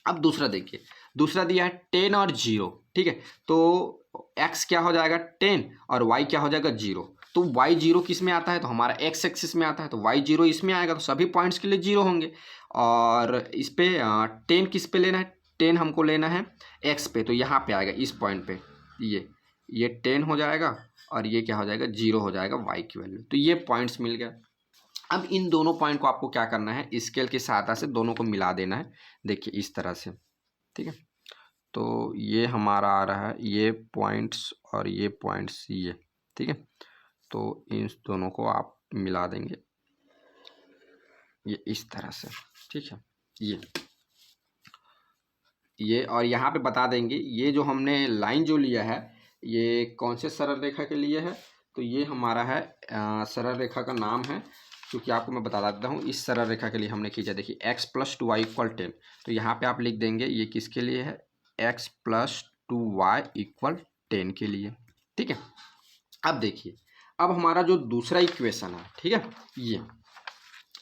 अब दूसरा देखिए, दूसरा दिया है 10 और 0। ठीक है, तो x क्या हो जाएगा 10 और y क्या हो जाएगा 0। तो y 0 किस में आता है, तो हमारा x एक्सिस में आता है, तो y 0 इसमें आएगा, तो सभी पॉइंट्स के लिए 0 होंगे। और इस पे 10 किस पे लेना है, 10 हमको लेना है x पे, तो यहाँ पे आएगा इस पॉइंट पे, ये 10 हो जाएगा और ये क्या हो जाएगा 0 हो जाएगा y की वैल्यू। तो ये पॉइंट्स मिल गया। अब इन दोनों पॉइंट को आपको क्या करना है, स्केल की सहायता से दोनों को मिला देना है। देखिए इस तरह से। ठीक है, तो ये हमारा आ रहा है ये पॉइंट्स और ये पॉइंट्स ये। ठीक है, तो इन दोनों को आप मिला देंगे ये इस तरह से। ठीक है, ये और यहाँ पे बता देंगे ये जो हमने लाइन जो लिया है ये कौन से सरल रेखा के लिए है, तो ये हमारा है सरल रेखा का नाम है, क्योंकि आपको मैं बता देता हूँ इस सरल रेखा के लिए हमने खींचा। देखिए x + 2y = 10, तो यहाँ पे आप लिख देंगे ये किसके लिए है, x + 2y = 10 के लिए। ठीक है, अब देखिए, अब हमारा जो दूसरा इक्वेशन है, ठीक है,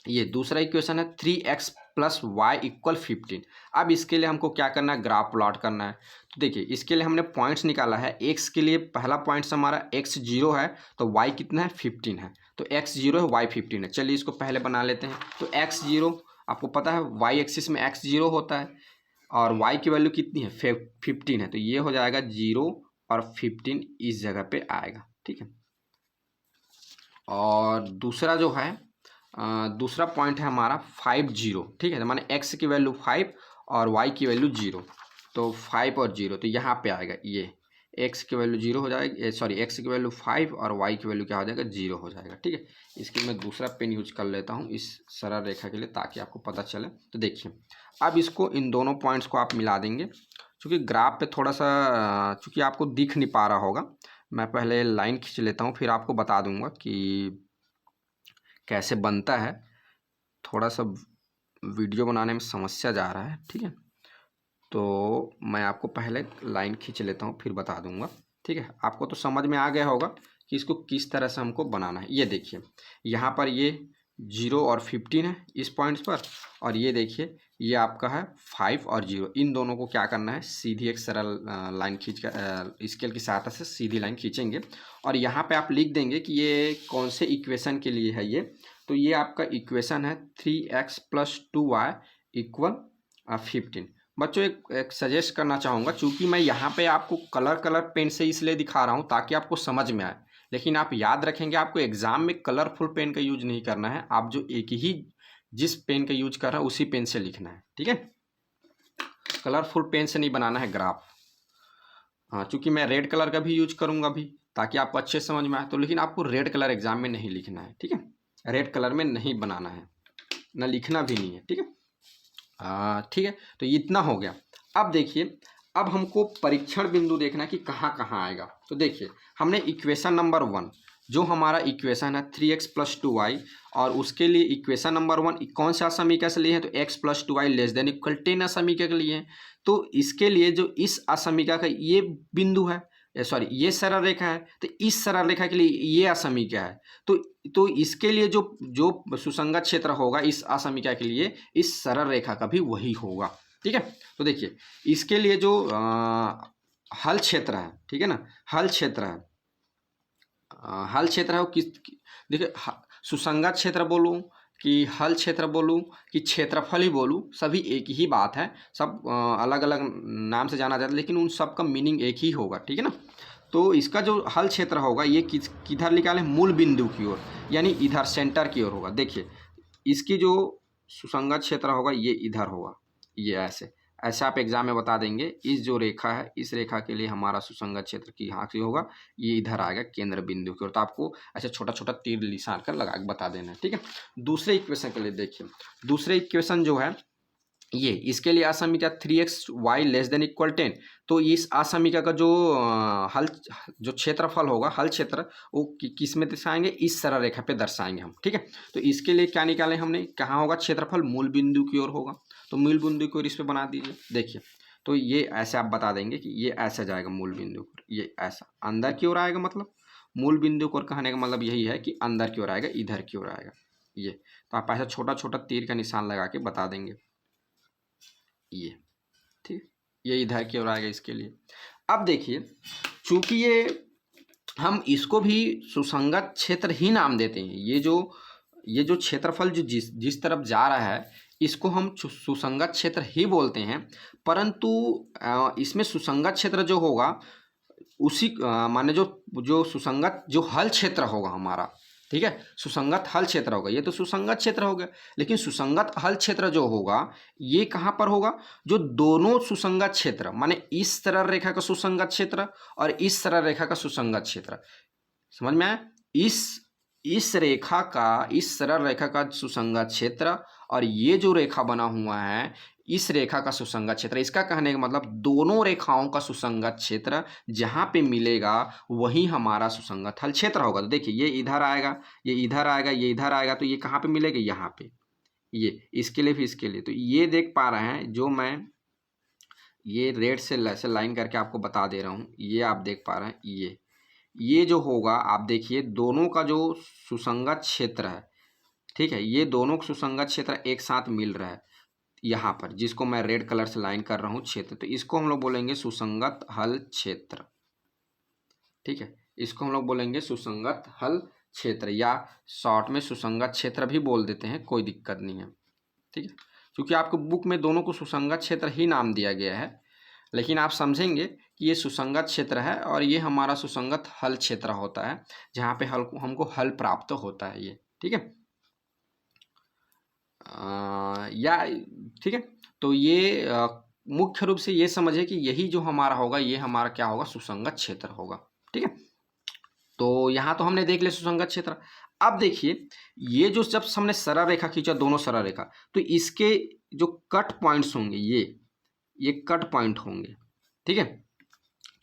ये दूसरा इक्वेशन है 3x + y = 15। अब इसके लिए हमको क्या करना है, ग्राफ प्लॉट करना है। तो देखिए इसके लिए हमने पॉइंट्स निकाला है। x के लिए पहला पॉइंट्स हमारा x 0 है, तो y कितना है 15 है, तो x 0 है y 15 है। चलिए इसको पहले बना लेते हैं। तो x 0 आपको पता है y एक्सिस में x 0 होता है और y की वैल्यू कितनी है 15 है, तो ये हो जाएगा 0 और 15 इस जगह पे आएगा। ठीक है, और दूसरा जो है दूसरा पॉइंट है हमारा 5 0। ठीक है, तो माने x की वैल्यू 5 और y की वैल्यू 0, तो 5 और 0, तो यहाँ पे आएगा ये x की वैल्यू 0 हो जाएगी, सॉरी x की वैल्यू 5 और y की वैल्यू क्या हो जाएगा 0 हो जाएगा। ठीक है, इसके मैं दूसरा पेन यूज कर लेता हूँ इस सरल रेखा के लिए ताकि आपको पता चले। तो देखिए अब इसको इन दोनों पॉइंट्स को आप मिला देंगे। चूँकि ग्राफ पे थोड़ा सा चूँकि आपको दिख नहीं पा रहा होगा, मैं पहले लाइन खींच लेता हूँ फिर आपको बता दूंगा कि कैसे बनता है। थोड़ा सा वीडियो बनाने में समस्या जा रहा है। ठीक है, तो मैं आपको पहले लाइन खींच लेता हूँ फिर बता दूंगा। ठीक है, आपको तो समझ में आ गया होगा कि इसको किस तरह से हमको बनाना है। ये देखिए यहाँ पर ये 0 और 15 है इस पॉइंट्स पर, और ये देखिए ये आपका है 5 और 0। इन दोनों को क्या करना है, सीधी एक सरल लाइन खींच कर स्केल की सहायता से सीधी लाइन खींचेंगे और यहाँ पे आप लिख देंगे कि ये कौन से इक्वेशन के लिए है ये। तो ये आपका इक्वेशन है 3x + 2y = 15। बच्चों एक सजेस्ट करना चाहूँगा, चूँकि मैं यहाँ पे आपको कलर पेन से इसलिए दिखा रहा हूँ ताकि आपको समझ में आए, लेकिन आप याद रखेंगे आपको एग्जाम में कलरफुल पेन का यूज नहीं करना है। आप जो एक ही जिस पेन का यूज कर रहे हैं उसी पेन से लिखना है। ठीक है, कलरफुल पेन से नहीं बनाना है ग्राफ। हाँ, चूँकि मैं रेड कलर का भी यूज करूँगा अभी ताकि आपको अच्छे समझ में आए, तो लेकिन आपको रेड कलर एग्जाम में नहीं लिखना है। ठीक है, रेड कलर में नहीं बनाना है, ना लिखना भी नहीं है। ठीक है, ठीक है, तो इतना हो गया। अब देखिए अब हमको परीक्षण बिंदु देखना है कि कहाँ कहाँ आएगा। तो देखिए हमने इक्वेशन नंबर 1 जो हमारा इक्वेशन है 3x + 2y, और उसके लिए इक्वेशन नंबर 1 कौन सा असमीकरण से लिए हैं, तो x + 2y <= 10 असमीकरण के लिए हैं। तो इसके लिए जो इस असमीकरण का ये बिंदु है, सॉरी ये सरल रेखा है, तो इस सरल रेखा के लिए ये असमीकरण है। तो इसके लिए जो जो सुसंगत क्षेत्र होगा इस असमीकरण के लिए इस सरल रेखा का भी वही होगा। ठीक है, तो देखिए इसके लिए जो हल क्षेत्र है, ठीक है ना, हल क्षेत्र है, हल क्षेत्र है वो किस, देखिए सुसंगत क्षेत्र बोलूँ कि हल क्षेत्र बोलूँ कि क्षेत्रफल ही बोलूँ, सभी एक ही बात है। सब अलग अलग नाम से जाना जाता है, लेकिन उन सब का मीनिंग एक ही होगा, ठीक है ना। तो इसका जो हल क्षेत्र होगा ये किधर निकालें, मूल बिंदु की ओर, यानी इधर सेंटर की ओर होगा। देखिए इसकी जो सुसंगत क्षेत्र होगा ये इधर होगा, ये ऐसे ऐसे आप एग्जाम में बता देंगे। इस जो रेखा है, इस रेखा के लिए हमारा सुसंगत क्षेत्र की यहाँ से होगा, ये इधर आएगा केंद्र बिंदु की ओर। तो आपको ऐसे छोटा छोटा तीर निशान कर लगा के बता देना है, ठीक है। दूसरे इक्वेशन के लिए देखिए, दूसरे इक्वेशन जो है ये, इसके लिए असमीका 3xy < 10। तो इस असमीका का जो हल जो क्षेत्रफल होगा, हल क्षेत्र, वो किस में दर्शाएंगे, इस सरल रेखा पे दर्शाएंगे हम, ठीक है। तो इसके लिए क्या निकाले हमने, कहाँ होगा क्षेत्रफल, मूल बिंदु की ओर होगा। तो मूल बिंदु की ओर इस पे बना दीजिए। देखिए तो ये ऐसे आप बता देंगे कि ये ऐसा जाएगा मूल बिंदु की ओर, ये ऐसा अंदर की ओर आएगा। मतलब मूल बिंदु की ओर कहने का मतलब यही है कि अंदर की ओर आएगा, इधर की ओर आएगा ये। तो आप ऐसा छोटा छोटा तीर का निशान लगा के बता देंगे ये, ठीक, ये इधर की ओर आएगा इसके लिए। अब देखिए चूंकि ये हम इसको भी सुसंगत क्षेत्र ही नाम देते हैं, ये जो क्षेत्रफल जो जिस तरफ जा रहा है इसको हम सुसंगत क्षेत्र ही बोलते हैं। परंतु इसमें सुसंगत क्षेत्र जो होगा उसी माने जो सुसंगत जो हल क्षेत्र होगा हमारा, ठीक है, सुसंगत हल क्षेत्र होगा। ये तो सुसंगत क्षेत्र हो गया, लेकिन सुसंगत हल क्षेत्र जो होगा ये कहाँ पर होगा, जो दोनों सुसंगत क्षेत्र, माने इस सरल रेखा का सुसंगत क्षेत्र और इस सरल रेखा का सुसंगत क्षेत्र, समझ में आया। इस रेखा का, इस सरल रेखा का सुसंगत क्षेत्र और ये जो रेखा बना हुआ है इस रेखा का सुसंगत क्षेत्र, इसका कहने का मतलब दोनों रेखाओं का सुसंगत क्षेत्र जहाँ पे मिलेगा वही हमारा सुसंगत हल क्षेत्र होगा। तो देखिए ये इधर आएगा, ये इधर आएगा, ये इधर आएगा, तो ये कहाँ पे मिलेगा, यहाँ पे, ये इसके लिए भी इसके लिए। तो ये देख पा रहे हैं, जो मैं ये रेड से लाइन करके आपको बता दे रहा हूँ, ये आप देख पा रहे हैं, ये जो होगा आप देखिए दोनों का जो सुसंगत क्षेत्र है, ठीक है, ये दोनों सुसंगत क्षेत्र एक साथ मिल रहा है यहाँ पर, जिसको मैं रेड कलर से लाइन कर रहा हूँ क्षेत्र। तो इसको हम लोग बोलेंगे सुसंगत हल क्षेत्र, ठीक है, इसको हम लोग बोलेंगे सुसंगत हल क्षेत्र, या शॉर्ट में सुसंगत क्षेत्र भी बोल देते हैं, कोई दिक्कत नहीं है, ठीक है। क्योंकि आपको बुक में दोनों को सुसंगत क्षेत्र ही नाम दिया गया है, लेकिन आप समझेंगे कि ये सुसंगत क्षेत्र है और ये हमारा सुसंगत हल क्षेत्र होता है, जहाँ पे हमको हल प्राप्त होता है ये, ठीक है। या ठीक है, तो ये मुख्य रूप से ये समझे कि यही जो हमारा होगा ये हमारा क्या होगा, सुसंगत क्षेत्र होगा, ठीक है। तो यहाँ तो हमने देख लिया सुसंगत क्षेत्र। अब देखिए ये जो जब हमने सरल रेखा खींचा, दोनों सरल रेखा, तो इसके जो कट पॉइंट्स होंगे ये कट पॉइंट होंगे, ठीक है।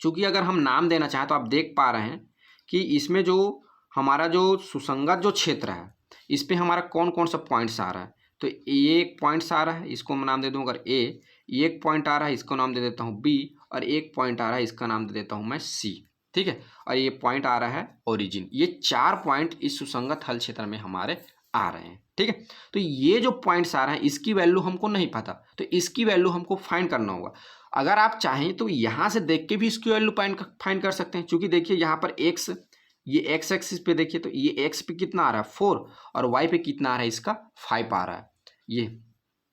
चूंकि अगर हम नाम देना चाहें तो आप देख पा रहे हैं कि इसमें जो हमारा जो सुसंगत जो क्षेत्र है इस पे हमारा कौन कौन सा पॉइंट्स आ रहा है। तो ये एक पॉइंट्स आ रहा है, इसको मैं नाम दे दूँ अगर ए, एक पॉइंट आ रहा है इसको नाम दे देता हूँ बी, और एक पॉइंट आ रहा है इसका नाम दे देता हूँ मैं सी, ठीक है। और ये पॉइंट आ रहा है ओरिजिन। ये 4 पॉइंट इस सुसंगत हल क्षेत्र में हमारे आ रहे हैं, ठीक है। तो ये जो पॉइंट्स आ रहे हैं इसकी वैल्यू हमको नहीं पता, तो इसकी वैल्यू हमको फाइंड करना होगा। अगर आप चाहें तो यहाँ से देख के भी इसकी वैल्यू फाइंड कर सकते हैं। चूंकि देखिए यहाँ पर एक्स, ये एक्स एक्सिस पे देखिए तो ये एक्स पे कितना आ रहा है 4, और वाई पे कितना आ रहा है इसका 5 आ रहा है। ये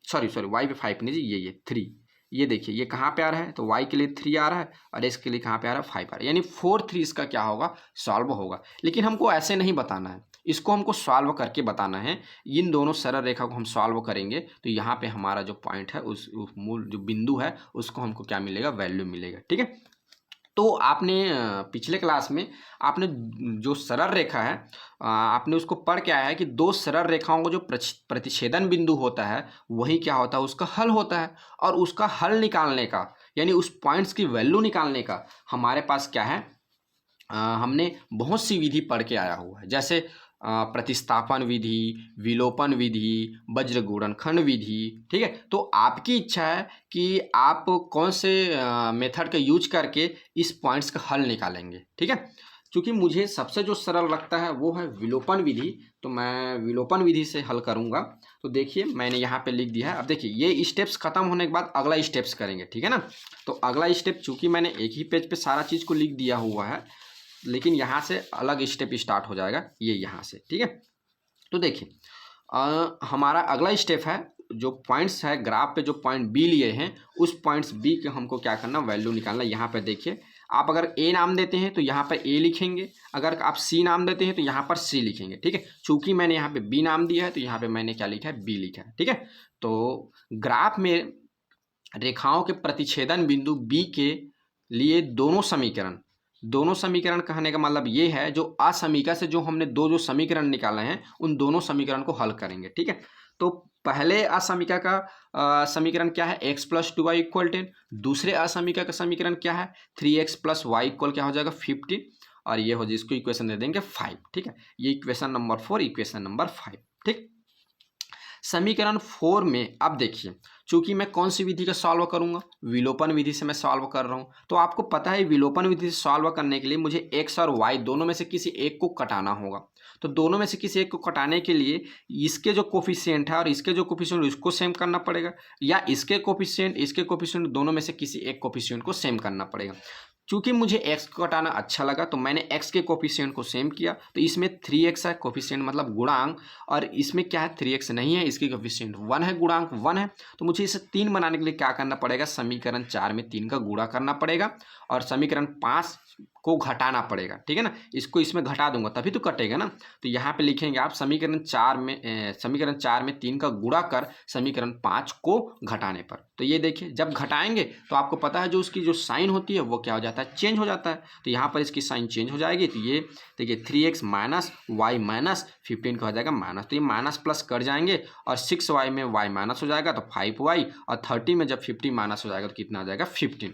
सॉरी वाई पे 5 नहीं जी, ये 3, ये देखिए ये कहाँ पे आ रहा है, तो y के लिए 3 आ रहा है और x के लिए कहाँ पे आ रहा है 5 आ रहा है, यानी 4 3 इसका क्या होगा, सॉल्व होगा। लेकिन हमको ऐसे नहीं बताना है, इसको हमको सॉल्व करके बताना है। इन दोनों सरल रेखा को हम सॉल्व करेंगे तो यहाँ पे हमारा जो पॉइंट है उस मूल जो बिंदु है उसको हमको क्या मिलेगा, वैल्यू मिलेगा, ठीक है। तो आपने पिछले क्लास में आपने जो सरल रेखा है आपने उसको पढ़ के आया है कि दो सरल रेखाओं को जो प्रतिच्छेदन बिंदु होता है वही क्या होता है, उसका हल होता है। और उसका हल निकालने का यानी उस पॉइंट्स की वैल्यू निकालने का हमारे पास क्या है, हमने बहुत सी विधि पढ़ के आया हुआ है, जैसे प्रतिस्थापन विधि, विलोपन विधि, वज्र गुणनखंड विधि, ठीक है। तो आपकी इच्छा है कि आप कौन से मेथड का यूज करके इस पॉइंट्स का हल निकालेंगे, ठीक है। क्योंकि मुझे सबसे जो सरल लगता है वो है विलोपन विधि, तो मैं विलोपन विधि से हल करूंगा। तो देखिए मैंने यहाँ पे लिख दिया है। अब देखिए ये स्टेप्स खत्म होने के बाद अगला स्टेप्स करेंगे, ठीक है ना। तो अगला स्टेप चूंकि मैंने एक ही पेज पे सारा चीज़ को लिख दिया हुआ है, लेकिन यहाँ से अलग स्टेप स्टार्ट हो जाएगा ये यहाँ से, ठीक है। तो देखिए हमारा अगला स्टेप है, जो पॉइंट्स है ग्राफ पे जो पॉइंट बी लिए हैं उस पॉइंट्स बी के हमको क्या करना, वैल्यू निकालना। यहाँ पे देखिए, आप अगर ए नाम देते हैं तो यहाँ पर ए लिखेंगे, अगर आप सी नाम देते हैं तो यहाँ पर सी लिखेंगे, ठीक है। चूंकि मैंने यहाँ पे बी नाम दिया है तो यहाँ पे मैंने क्या लिखा है, बी लिखा है, ठीक है। तो ग्राफ में रेखाओं के प्रतिच्छेदन बिंदु बी के लिए दोनों समीकरण कहने का मतलब ये है, जो असमीका से जो हमने जो समीकरण निकाले हैं उन दोनों समीकरण को हल करेंगे, ठीक है। तो पहले असमीका का समीकरण क्या है, x + 2y = 10। दूसरे असमीका का समीकरण क्या है, 3x + y = क्या हो जाएगा, 15। और ये हो जिसको इक्वेशन दे देंगे 5, ठीक है। ये इक्वेशन नंबर 4, इक्वेशन नंबर 5, ठीक। समीकरण 4 में अब देखिए, चूंकि मैं कौन सी विधि का सॉल्व करूंगा, विलोपन विधि से मैं सॉल्व कर रहा हूं। तो आपको पता है विलोपन विधि से सॉल्व करने के लिए मुझे x और y दोनों में से किसी एक को कटाना होगा। तो दोनों में से किसी एक को कटाने के लिए इसके जो कोफिशिएंट है और इसके जो कोफिशिएंट उसको सेम करना पड़ेगा, या इसके कोफिशिएंट दोनों में से किसी एक कोफिशिएंट को सेम करना पड़ेगा। चूंकि मुझे x को कटाना अच्छा लगा तो मैंने x के कोफिशिएंट को सेम किया। तो इसमें 3x है कोफिशिएंट मतलब गुणांक, और इसमें क्या है 3x नहीं है, इसकी कोफिशिएंट 1 है, गुणांक 1 है। तो मुझे इसे 3 बनाने के लिए क्या करना पड़ेगा, समीकरण 4 में 3 का गुणा करना पड़ेगा और समीकरण 5 को घटाना पड़ेगा, ठीक है ना। इसको इसमें घटा दूंगा तभी तो कटेगा ना। तो यहाँ पे लिखेंगे आप समीकरण 4 में 3 का गुणा कर समीकरण 5 को घटाने पर। तो ये देखिए, जब घटाएंगे तो आपको पता है जो उसकी जो साइन होती है वो क्या हो जाता है, चेंज हो जाता है। तो यहाँ पर इसकी साइन चेंज हो जाएगी। तो ये देखिए 3x - y - 15 का हो जाएगा माइनस। तो ये माइनस प्लस कर जाएंगे और 6y में y माइनस हो जाएगा तो 5y, और 30 में जब 50 माइनस हो जाएगा तो कितना आ जाएगा, 15।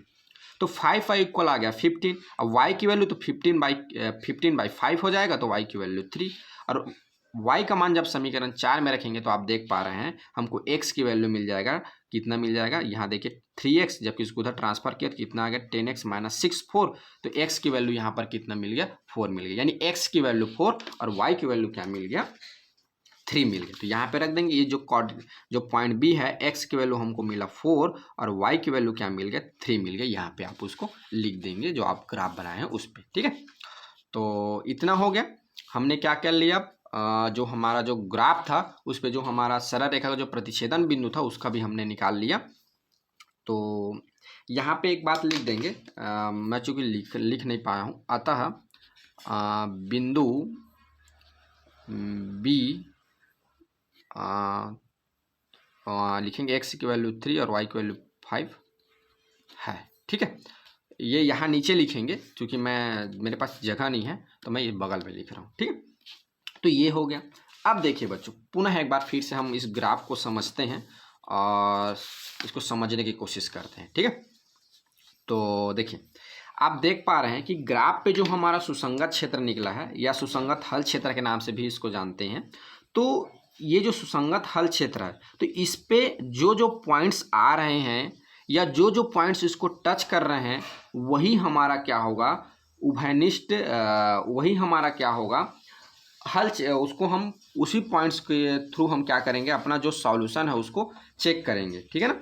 तो 5y इक्वल आ गया 15। अब y की वैल्यू तो 15/5 हो जाएगा, तो y की वैल्यू 3। और y का मान जब समीकरण 4 में रखेंगे तो आप देख पा रहे हैं हमको x की वैल्यू मिल जाएगा, कितना मिल जाएगा, यहाँ देखिए 3x, जबकि इसको उधर ट्रांसफर किया तो कितना आ गया, 10x - 6 4। तो x की वैल्यू यहाँ पर कितना मिल गया, 4 मिल गया। यानी x की वैल्यू 4 और y की वैल्यू क्या मिल गया, 3 मिल गया। तो यहाँ पे रख देंगे। ये जो पॉइंट बी है, x की वैल्यू हमको मिला 4 और y की वैल्यू क्या मिल गया, 3 मिल गया। यहाँ पे आप उसको लिख देंगे जो आप ग्राफ बनाए हैं उस पर, ठीक है। तो इतना हो गया। हमने क्या कर लिया, जो हमारा जो ग्राफ था उस पर जो हमारा सरल रेखा का जो प्रतिच्छेदन बिंदु था उसका भी हमने निकाल लिया। तो यहाँ पे एक बात लिख देंगे, मैं चूँकि लिख नहीं पाया हूँ, अतः बिंदु बी लिखेंगे x की वैल्यू 3 और y की वैल्यू 5 है, ठीक है। ये यहाँ नीचे लिखेंगे क्योंकि मेरे पास जगह नहीं है तो मैं ये बगल में लिख रहा हूँ, ठीक है। तो ये हो गया। अब देखिए बच्चों, पुनः एक बार फिर से हम इस ग्राफ को समझते हैं और इसको समझने की कोशिश करते हैं, ठीक है। तो देखिए, आप देख पा रहे हैं कि ग्राफ पे जो हमारा सुसंगत क्षेत्र निकला है, या सुसंगत हल क्षेत्र के नाम से भी इसको जानते हैं। तो ये जो सुसंगत हल क्षेत्र है, तो इस पे जो जो पॉइंट्स आ रहे हैं या जो जो पॉइंट्स इसको टच कर रहे हैं वही हमारा क्या होगा, उभयनिष्ठ, वही हमारा क्या होगा, उसको हम उसी पॉइंट्स के थ्रू हम क्या करेंगे, अपना जो सॉल्यूशन है उसको चेक करेंगे, ठीक है ना।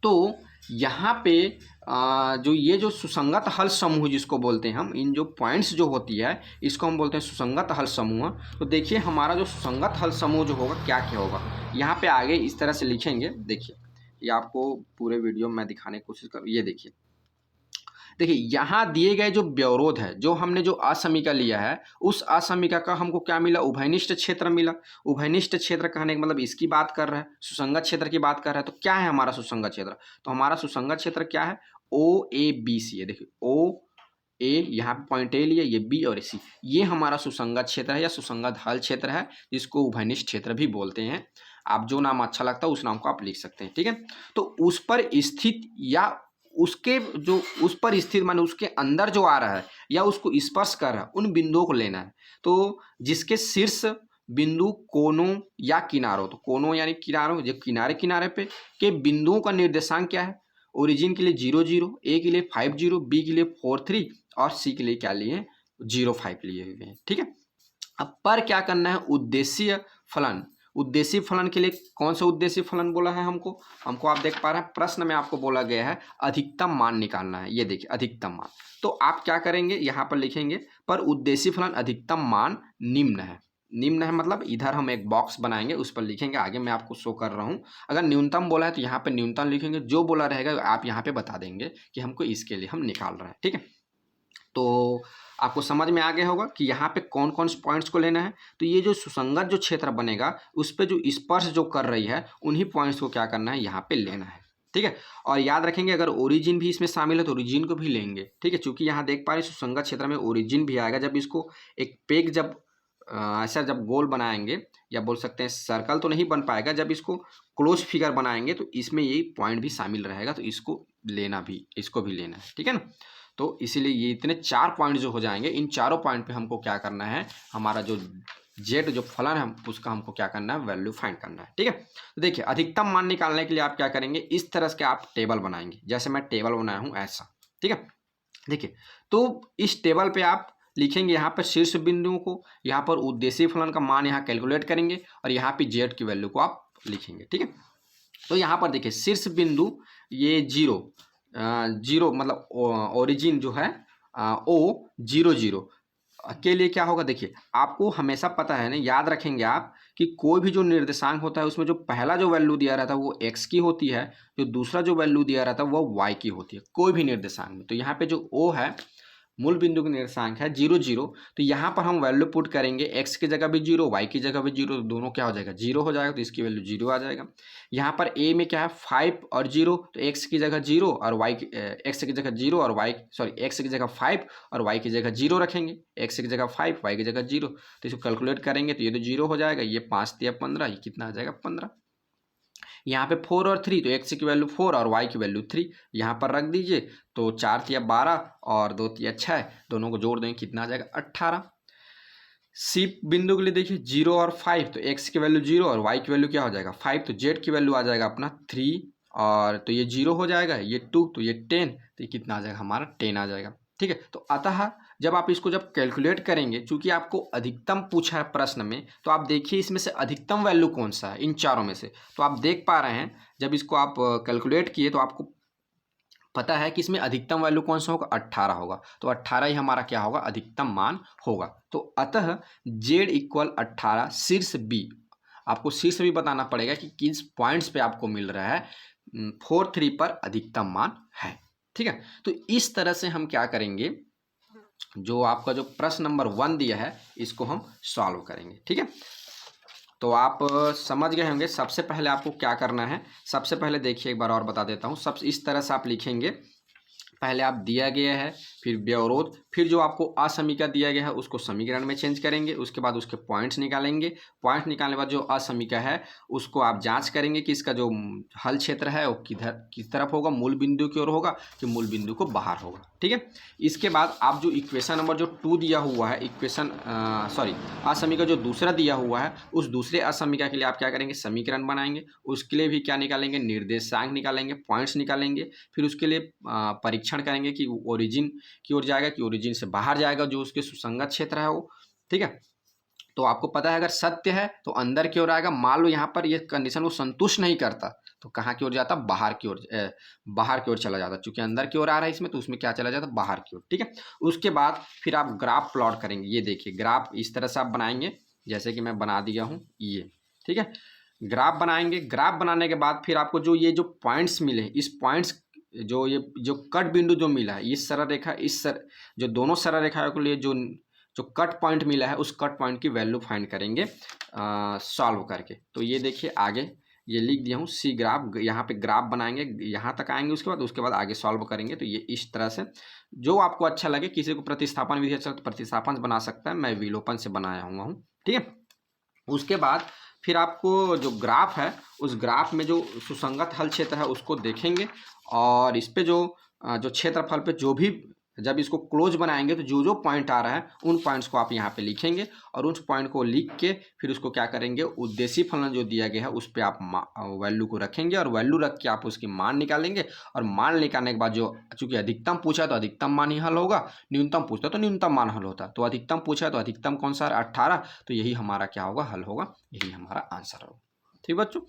तो यहाँ पे जो ये जो सुसंगत हल समूह जिसको बोलते हैं हम, इन जो पॉइंट्स जो होती है इसको हम बोलते हैं सुसंगत हल समूह। तो देखिए हमारा जो सुसंगत हल समूह जो होगा क्या क्या होगा, यहाँ पे आगे इस तरह से लिखेंगे। देखिए, ये आपको पूरे वीडियो में दिखाने की कोशिश करूँ। ये देखिए यहाँ दिए गए जो व्यवरोध है, जो हमने जो असमीका लिया है उस असमीका का हमको क्या मिला, उभयनिष्ठ क्षेत्र मिला। उभयनिष्ठ क्षेत्र कहने का मतलब इसकी बात कर रहा है, सुसंगत क्षेत्र की बात कर रहा है। तो क्या है हमारा सुसंगत क्षेत्र, तो हमारा सुसंगत क्षेत्र क्या है, OABC है। देखिए OA यहाँ पे पॉइंट ए लिए, ये B और C, ये हमारा सुसंगत क्षेत्र है या सुसंगत हल क्षेत्र है, जिसको उभयनिष्ठ क्षेत्र भी बोलते हैं। आप जो नाम अच्छा लगता है उस नाम को आप लिख सकते हैं, ठीक है। तो उस पर स्थित या उसके जो उस पर स्थित माने उसके अंदर जो आ रहा है या उसको स्पर्श कर रहा है, उन बिंदुओं को लेना है। तो जिसके शीर्ष बिंदु कोनों या किनारों, तो कोनों यानी किनारों, जो किनारे किनारे पे के बिंदुओं का निर्देशांक क्या है, ओरिजिन के लिए 0 0, ए के लिए 5 0, बी के लिए 4 3 और सी के लिए क्या लिए 0 5 लिए हुए हैं, ठीक है। अब पर क्या करना है, उद्देश्य फलन। उद्देश्य फलन के लिए कौन सा उद्देश्य फलन बोला है हमको आप देख पा रहे हैं प्रश्न में आपको बोला गया है अधिकतम मान निकालना है। ये देखिए अधिकतम मान, तो आप क्या करेंगे, यहाँ पर लिखेंगे पर उद्देश्य फलन अधिकतम मान निम्न है। निम्न है मतलब इधर हम एक बॉक्स बनाएंगे, उस पर लिखेंगे, आगे मैं आपको शो कर रहा हूँ। अगर न्यूनतम बोला है तो यहाँ पे न्यूनतम लिखेंगे, जो बोला रहेगा आप यहाँ पे बता देंगे कि हमको इसके लिए हम निकाल रहे हैं। ठीक है, तो आपको समझ में आ गया होगा कि यहाँ पे कौन कौन से पॉइंट्स को लेना है। तो ये जो सुसंगत जो क्षेत्र बनेगा उस पर जो स्पर्श जो कर रही है उन्हीं पॉइंट्स को क्या करना है, यहाँ पे लेना है। ठीक है, और याद रखेंगे अगर ओरिजिन भी इसमें शामिल है तो ओरिजिन को भी लेंगे। ठीक है, क्योंकि यहाँ देख पा रहे सुसंगत क्षेत्र में ओरिजिन भी आएगा। जब इसको एक पेग जब ऐसा जब गोल बनाएंगे, या बोल सकते हैं सर्कल तो नहीं बन पाएगा, जब इसको क्लोज फिगर बनाएंगे तो इसमें ये पॉइंट भी शामिल रहेगा, तो इसको लेना भी, इसको भी लेना है। ठीक है ना, तो इसीलिए ये इतने 4 पॉइंट जो हो जाएंगे, इन चारों पॉइंट पे हमको क्या करना है, हमारा जो जेड जो फलन है उसका हमको क्या करना है, वैल्यू फाइंड करना है। ठीक है, तो देखिए अधिकतम मान निकालने के लिए आप क्या करेंगे, इस तरह से आप टेबल बनाएंगे, जैसे मैं टेबल बनाया हूँ ऐसा। ठीक है, देखिए तो इस टेबल पे आप लिखेंगे यहाँ पर शीर्ष बिंदुओं को, यहाँ पर उद्देश्य फलन का मान यहाँ कैलकुलेट करेंगे और यहाँ पे जेड की वैल्यू को आप लिखेंगे। ठीक है, तो यहाँ पर देखिए शीर्ष बिंदु ये जीरो मतलब ओरिजिन जो है ओ 0 0 के लिए क्या होगा, देखिए आपको हमेशा पता है ना, याद रखेंगे आप कि कोई भी जो निर्देशांक होता है उसमें जो पहला जो वैल्यू दिया रहता है वो x की होती है, जो दूसरा जो वैल्यू दिया रहता है वो y की होती है कोई भी निर्देशांक में। तो यहाँ पे जो o है मूल बिंदु का निर्देशांक है 0 0, तो यहाँ पर हम वैल्यू पुट करेंगे, x की जगह भी 0, y की जगह भी 0, दोनों क्या हो जाएगा 0 हो जाएगा, तो इसकी वैल्यू 0 आ जाएगा। यहाँ पर a में क्या है 5 और 0, तो x की जगह 0 और x की जगह 0 और x की जगह 5 और y की जगह 0 रखेंगे, x की जगह 5 y की जगह 0, तो इसको कैलकुलेट करेंगे तो ये तो 0 हो जाएगा, ये 5 या 15, ये कितना आ जाएगा 15। यहाँ पे 4 और 3, तो x की वैल्यू 4 और y की वैल्यू 3 यहाँ पर रख दीजिए, तो 4 या 12 और 2 या 6, दोनों को जोड़ देंगे कितना आ जाएगा 18। सी बिंदु के लिए देखिए 0 और 5, तो x की वैल्यू 0 और y की वैल्यू क्या हो जाएगा 5, तो z की वैल्यू आ जाएगा अपना 3, और तो ये 0 हो जाएगा, ये 2, तो ये 10, तो ये कितना आ जाएगा हमारा 10 आ जाएगा। ठीक है, तो अतः जब आप इसको जब कैलकुलेट करेंगे, चूंकि आपको अधिकतम पूछा है प्रश्न में, तो आप देखिए इसमें से अधिकतम वैल्यू कौन सा है इन चारों में से, तो आप देख पा रहे हैं जब इसको आप कैलकुलेट किए तो आपको पता है कि इसमें अधिकतम वैल्यू कौन सा होगा 18 होगा, तो 18 ही हमारा क्या होगा अधिकतम मान होगा। तो अतः z इक्वल 18 शीर्ष बी, आपको शीर्ष भी बताना पड़ेगा कि किस पॉइंट्स पे आपको मिल रहा है 4 3 पर अधिकतम मान है। ठीक है, तो इस तरह से हम क्या करेंगे, जो आपका जो प्रश्न नंबर 1 दिया है इसको हम सॉल्व करेंगे। ठीक है, तो आप समझ गए होंगे। सबसे पहले आपको क्या करना है, सबसे पहले देखिए एक बार और बता देता हूँ, सब इस तरह से आप लिखेंगे, पहले आप दिया गया है, फिर व्यवरोध, फिर जो आपको असमीका दिया गया है उसको समीकरण में चेंज करेंगे, उसके बाद उसके पॉइंट्स निकालेंगे, पॉइंट निकालने के बाद जो असमीका है उसको आप जांच करेंगे कि इसका जो हल क्षेत्र है वो किस तरफ होगा, मूल बिंदु की ओर होगा कि मूल बिंदु को बाहर होगा। ठीक है, इसके बाद आप जो इक्वेशन नंबर जो 2 दिया हुआ है, असमीका जो दूसरा दिया हुआ है, उस दूसरे असमीका के लिए आप क्या करेंगे समीकरण बनाएंगे, उसके लिए भी क्या निकालेंगे निर्देशांक निकालेंगे, पॉइंट्स निकालेंगे, फिर उसके लिए परीक्षण करेंगे कि ओरिजिन की ओर जाएगा कि ओरिजिन से बाहर जाएगा, जो उसके सुसंगत क्षेत्र है वो। ठीक है, तो आपको पता है अगर सत्य है तो अंदर की ओर आएगा, मान लो यहाँ पर ये कंडीशन वो संतुष्ट नहीं करता तो कहाँ की ओर जाता, बाहर की ओर चला जाता, क्योंकि अंदर की ओर आ रहा है इसमें, तो उसमें क्या चला जाता बाहर की ओर। ठीक है, उसके बाद फिर आप ग्राफ प्लॉट करेंगे, ये देखिए ग्राफ इस तरह से आप बनाएंगे जैसे कि मैं बना दिया हूँ ये। ठीक है, ग्राफ बनाएंगे, ग्राफ बनाने के बाद फिर आपको जो ये जो पॉइंट्स मिले, इस पॉइंट्स जो कट बिंदु जो मिला है, इस सरल रेखा जो दोनों सरल रेखाओं के लिए जो कट पॉइंट मिला है उस कट पॉइंट की वैल्यू फाइंड करेंगे सॉल्व करके। तो ये देखिए आगे ये लिख दिया हूँ सी ग्राफ, यहाँ पे ग्राफ बनाएंगे, यहाँ तक आएंगे, उसके बाद आगे सॉल्व करेंगे। तो ये इस तरह से जो आपको अच्छा लगे, किसी को प्रतिस्थापन विधि अच्छा तो प्रतिस्थापन बना सकता है, मैं विलोपन से बनाया हुआ हूँ। ठीक है, उसके बाद फिर आपको जो ग्राफ है उस ग्राफ में जो सुसंगत हल क्षेत्र है उसको देखेंगे, और इस पे जो क्षेत्रफल पे जो भी जब इसको क्लोज बनाएंगे तो जो पॉइंट आ रहा है उन पॉइंट्स को आप यहाँ पे लिखेंगे, और उस पॉइंट को लिख के फिर उसको क्या करेंगे उद्देश्य फलन जो दिया गया है उस पर आप वैल्यू को रखेंगे, और वैल्यू रख के आप उसकी मान निकालेंगे, और मान निकालने के बाद जो चूंकि अधिकतम पूछा है तो अधिकतम मान ही हल होगा, न्यूनतम पूछता तो न्यूनतम मान हल होता, तो अधिकतम पूछा है तो अधिकतम कौन सा है 18, तो यही हमारा क्या होगा हल होगा, यही हमारा आंसर होगा। ठीक बच्चों,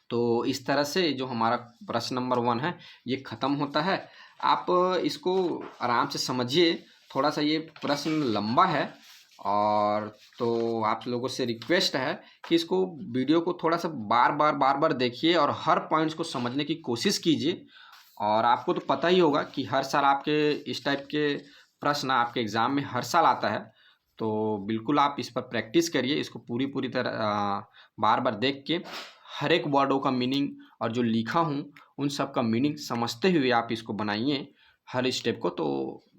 तो इस तरह से जो हमारा प्रश्न नंबर 1 है ये ख़त्म होता है। आप इसको आराम से समझिए, थोड़ा सा ये प्रश्न लंबा है और तो आप लोगों से रिक्वेस्ट है कि इसको वीडियो को थोड़ा सा बार बार देखिए और हर पॉइंट्स को समझने की कोशिश कीजिए। और आपको तो पता ही होगा कि हर साल आपके इस टाइप के प्रश्न आपके एग्ज़ाम में हर साल आता है। तो बिल्कुल आप इस पर प्रैक्टिस करिए, इसको पूरी तरह बार बार देख के हर एक वर्डों का मीनिंग और जो लिखा हूँ उन सब का मीनिंग समझते हुए आप इसको बनाइए हर स्टेप को। तो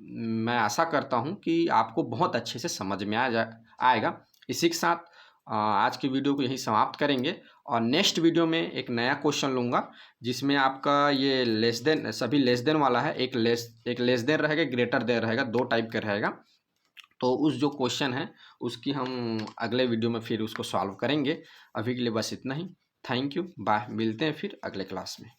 मैं आशा करता हूँ कि आपको बहुत अच्छे से समझ में आएगा। इसी के साथ आज की वीडियो को यहीं समाप्त करेंगे और नेक्स्ट वीडियो में एक नया क्वेश्चन लूँगा जिसमें आपका ये लेस देन सभी लेस देन वाला है। एक लेस देन रहेगा, ग्रेटर देन रहेगा, दो टाइप का रहेगा। तो उस जो क्वेश्चन है उसकी हम अगले वीडियो में फिर उसको सॉल्व करेंगे। अभी के लिए बस इतना ही। Thank you, bye. मिलते हैं फिर अगले क्लास में।